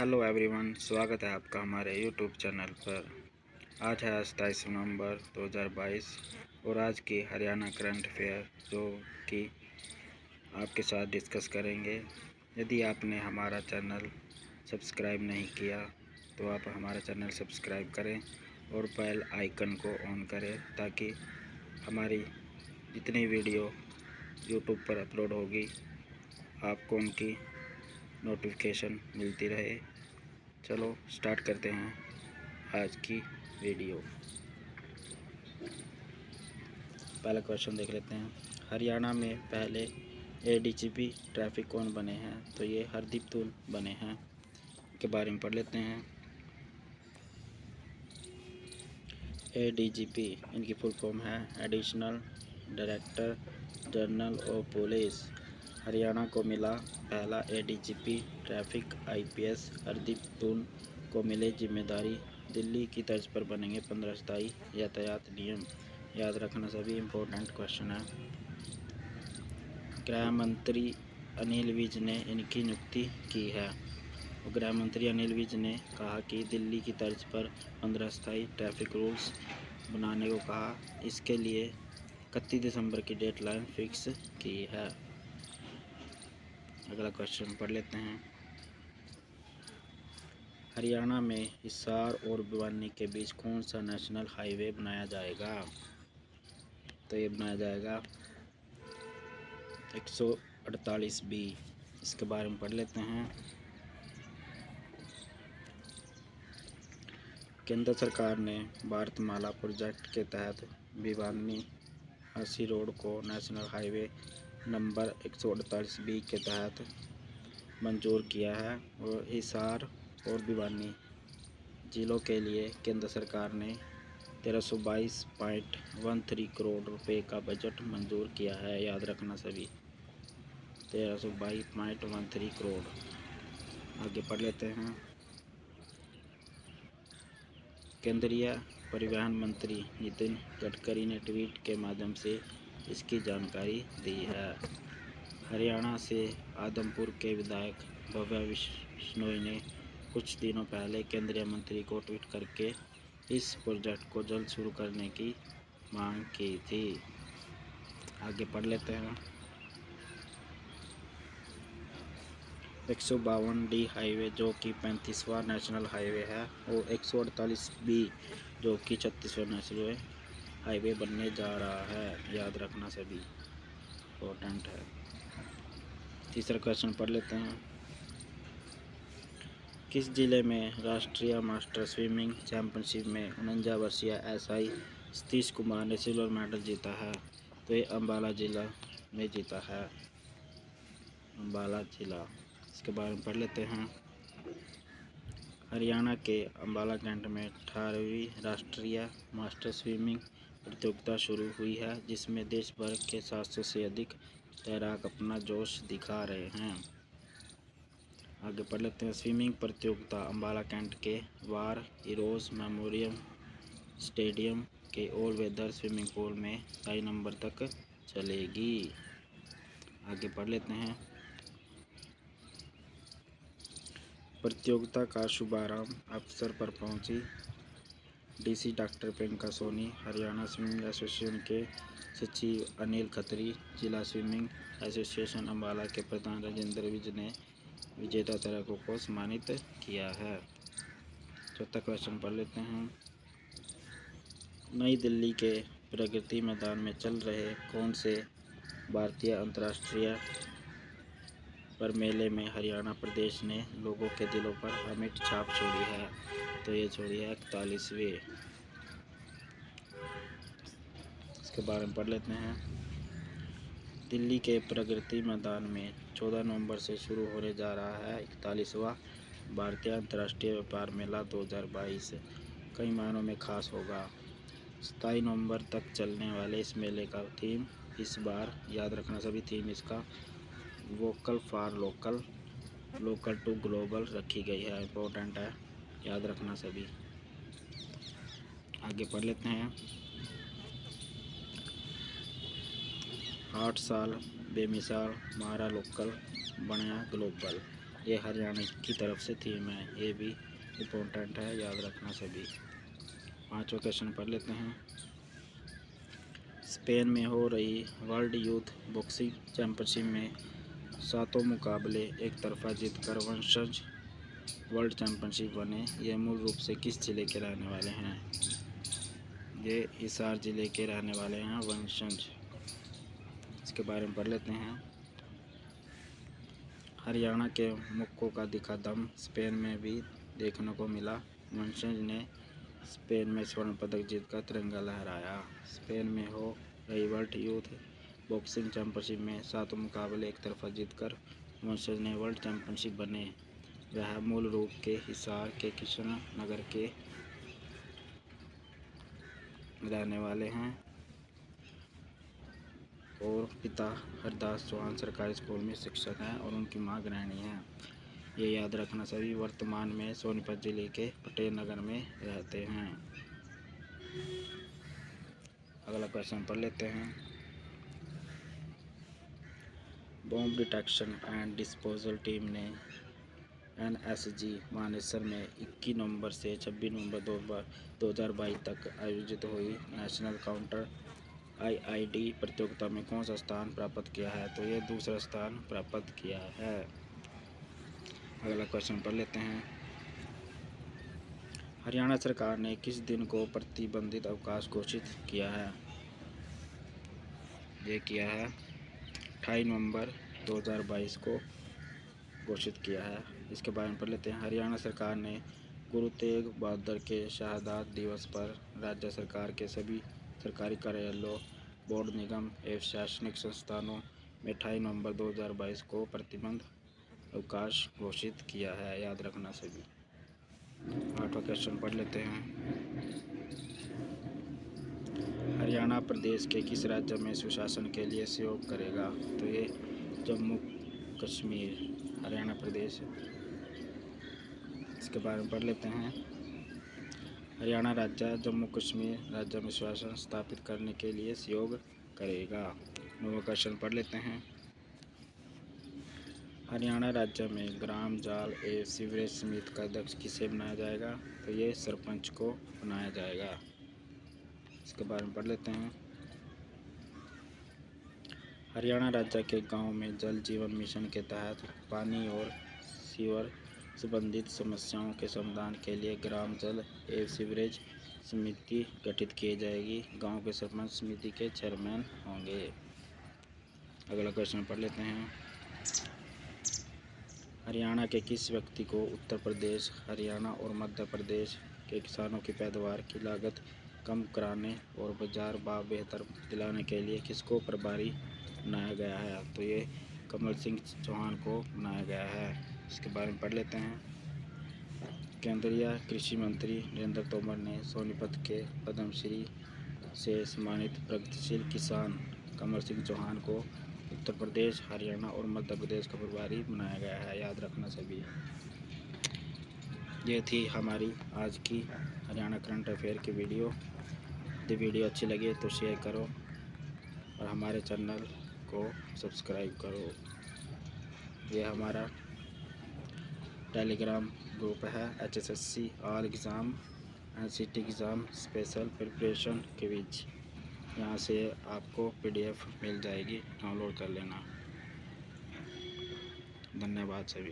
Hello everyone, स्वागत है आपका हमारे यूट्यूब चैनल पर। आज है 27 नवंबर 2022 और आज की हरियाणा करंट अफेयर जो कि आपके साथ डिस्कस करेंगे। यदि आपने हमारा चैनल सब्सक्राइब नहीं किया तो आप हमारा चैनल सब्सक्राइब करें और बेल आइकन को ऑन करें ताकि हमारी जितनी वीडियो यूट्यूब पर अपलोड होगी आपको उनकी नोटिफिकेशन मिलती रहे। चलो स्टार्ट करते हैं आज की वीडियो। पहला क्वेश्चन देख लेते हैं। हरियाणा में पहले एडीजीपी ट्रैफिक कौन बने हैं? तो ये हरदीप तुल बने हैं। के बारे में पढ़ लेते हैं। एडीजीपी इनकी फुल फॉर्म है additional director general of police. Haryana को मिला पहला एडीजीपी ट्रैफिक आईपीएस हरदीप तुल को मिले जिम्मेदारी। दिल्ली की तर्ज पर बनेंगे 15 स्थायी यातायात नियम। याद रखना सभी इम्पोर्टेंट क्वेश्चन है। गृह मंत्री अनिल विज ने इनकी नियुक्ति की है। गृह मंत्री अनिल विज ने कहा कि दिल्ली की तर्ज पर 15 स्थायी ट्रैफिक रूल्स बनाने को कहा। इसके लिए 31 दिसंबर की डेडलाइन फिक्स की है। अगला क्वेश्चन पढ़ लेते हैं। हरियाणा में हिसार और भिवानी के बीच कौन सा नेशनल हाईवे बनाया जाएगा? तो ये बनाया जाएगा 148B। इसके बारे में पढ़ लेते हैं। केंद्र सरकार ने भारतमाला प्रोजेक्ट के तहत भिवानी अस्सी रोड को नेशनल हाईवे नंबर 148B के तहत मंजूर किया है और हिसार और भिवानी जिलों के लिए केंद्र सरकार ने 1322.13 करोड़ रुपए का बजट मंजूर किया है। याद रखना सभी 1322.13 करोड़। आगे पढ़ लेते हैं। केंद्रीय परिवहन मंत्री नितिन गडकरी ने ट्वीट के माध्यम से इसकी जानकारी दी है। हरियाणा से आदमपुर के विधायक भव्या बिश्नोई ने कुछ दिनों पहले केंद्रीय मंत्री को ट्वीट करके इस प्रोजेक्ट को जल्द शुरू करने की मांग की थी। आगे पढ़ लेते हैं। 152D हाईवे जो कि 35वां नेशनल हाईवे है और 148B जो कि 36वां नेशनल हाईवे बनने जा रहा है। याद रखना सभी इम्पोर्टेंट है। तीसरा क्वेश्चन पढ़ लेते हैं। किस जिले में राष्ट्रीय मास्टर स्विमिंग चैंपियनशिप में 49 वर्षीय एसआई सतीश कुमार ने सिल्वर मेडल जीता है? तो ये अम्बाला जिला में जीता है। अम्बाला जिला। इसके बारे में पढ़ लेते हैं। हरियाणा के अम्बाला कैंट में 18वीं राष्ट्रीय मास्टर स्विमिंग प्रतियोगिता शुरू हुई है जिसमें देश भर के 700 से अधिक तैराक अपना जोश दिखा रहे हैं। आगे पढ़ लेते हैं। स्विमिंग प्रतियोगिता अम्बाला कैंट के वार हीरोज मेमोरियल स्टेडियम के ऑल वेदर स्विमिंग पूल में 22 नवंबर तक चलेगी। आगे पढ़ लेते हैं। प्रतियोगिता का शुभारंभ अवसर पर पहुंची DC doctor Priyanka Soni, Haryana swimming association के सचिव अनिल खत्री, जिला स्विमिंग एसोसिएशन अम्बाला के प्रधान राजेंद्र विज ने विजेता तैराकों को सम्मानित किया है। चौथा क्वेश्चन पढ़ लेते हैं। नई दिल्ली के प्रगति मैदान में चल रहे कौन से भारतीय अंतर्राष्ट्रीय पर मेले में हरियाणा प्रदेश ने लोगों के दिलों पर अमिट छाप छोड़ी है? तो ये छोड़ी है 41वें। इसके बारे में पढ़ लेते हैं। दिल्ली के प्रगति मैदान में 14 नवंबर से शुरू होने जा रहा है 41वां भारतीय अंतर्राष्ट्रीय व्यापार मेला 2022। कई मायनों में खास होगा। 27 नवंबर तक चलने वाले इस मेले का थीम इस बार याद रखना सभी थीम इसका vocal for local, local to global रखी गई है। इम्पोर्टेंट है, याद रखना सभी। आगे पढ़ लेते हैं। 8 साल बेमिसाल, हमारा लोकल बना ग्लोबल। ये हरियाणा की तरफ से थीम है, ये भी इम्पोर्टेंट है, याद रखना सभी। 5वां क्वेश्चन पढ़ लेते हैं। स्पेन में हो रही वर्ल्ड यूथ बॉक्सिंग चैंपियनशिप में 7 मुकाबले एक तरफा जीतकर वंशज वर्ल्ड चैंपियनशिप बने। ये मूल रूप से किस जिले के रहने वाले हैं? ये हिसार जिले के रहने वाले हैं वंशज। इसके बारे में पढ़ लेते हैं। हरियाणा के मुक्कों का दिखा दम स्पेन में भी देखने को मिला। वंशज ने स्पेन में स्वर्ण पदक जीतकर तिरंगा लहराया। स्पेन में हो रही वर्ल्ड यूथ बॉक्सिंग चैंपियनशिप में 7 मुकाबले एक तरफा जीतकर वंशज ने वर्ल्ड चैंपियनशिप बने। वह मूल रूप के हिसार के कृष्ण नगर के रहने वाले हैं और पिता हरदास चौहान सरकारी स्कूल में शिक्षक हैं और उनकी मां गृहिणी हैं। ये याद रखना सभी। वर्तमान में सोनीपत जिले के पटेल नगर में रहते हैं। अगला क्वेश्चन पढ़ लेते हैं। Bomb detection and disposal team ने NSG मानेसर में 21 नवंबर से 26 नवंबर 2022 तक आयोजित हुई नेशनल काउंटर IID प्रतियोगिता में कौन सा स्थान प्राप्त किया है? तो ये दूसरा स्थान प्राप्त किया है। अगला क्वेश्चन पढ़ लेते हैं। हरियाणा सरकार ने किस दिन को प्रतिबंधित अवकाश घोषित किया है? ये किया है 28 नवंबर 2022 को घोषित किया है। इसके बारे में पढ़ लेते हैं। हरियाणा सरकार ने गुरु तेग बहादुर के शहादत दिवस पर राज्य सरकार के सभी सरकारी कार्यालयों, बोर्ड, निगम एवं शैक्षणिक संस्थानों में 28 नवंबर 2022 को प्रतिबंध अवकाश घोषित किया है, याद रखना सभी। 8वां क्वेश्चन पढ़ लेते हैं। हरियाणा प्रदेश के किस राज्य में सुशासन के लिए सहयोग करेगा? तो ये जम्मू कश्मीर, हरियाणा प्रदेश। इसके बारे में पढ़ लेते हैं। हरियाणा राज्य जम्मू कश्मीर राज्य में सुशासन स्थापित करने के लिए सहयोग करेगा। 9वां क्वेश्चन पढ़ लेते हैं। हरियाणा राज्य में ग्राम जल एवं सीवरेज समिति का अध्यक्ष किसे बनाया जाएगा? तो ये सरपंच को बनाया जाएगा। इसके बारे में पढ़ लेते हैं। हरियाणा राज्य के गांव में जल जीवन मिशन के तहत पानी और सीवर संबंधित समस्याओं के समाधान के लिए ग्राम जल एवं सीवरेज समिति गठित की जाएगी। गांव के सरपंच समिति के चेयरमैन होंगे। अगला क्वेश्चन पढ़ लेते हैं। हरियाणा के किस व्यक्ति को उत्तर प्रदेश, हरियाणा और मध्य प्रदेश के किसानों की पैदावार की लागत कम कराने और बाजार भाव बेहतर दिलाने के लिए किसको प्रभारी बनाया गया है? तो ये कमल सिंह चौहान को बनाया गया है। इसके बारे में पढ़ लेते हैं। केंद्रीय कृषि मंत्री नरेंद्र तोमर ने सोनीपत के पद्मश्री से सम्मानित प्रगतिशील किसान कमल सिंह चौहान को उत्तर प्रदेश, हरियाणा और मध्य प्रदेश का प्रभारी बनाया गया है, याद रखना सभी। ये थी हमारी आज की हरियाणा करंट अफेयर की वीडियो। यदि वीडियो अच्छी लगे तो शेयर करो और हमारे चैनल को सब्सक्राइब करो। ये हमारा टेलीग्राम ग्रुप है HSSC all exam NCT exam special preparation के बीच। यहाँ से आपको PDF मिल जाएगी, डाउनलोड कर लेना। धन्यवाद सभी।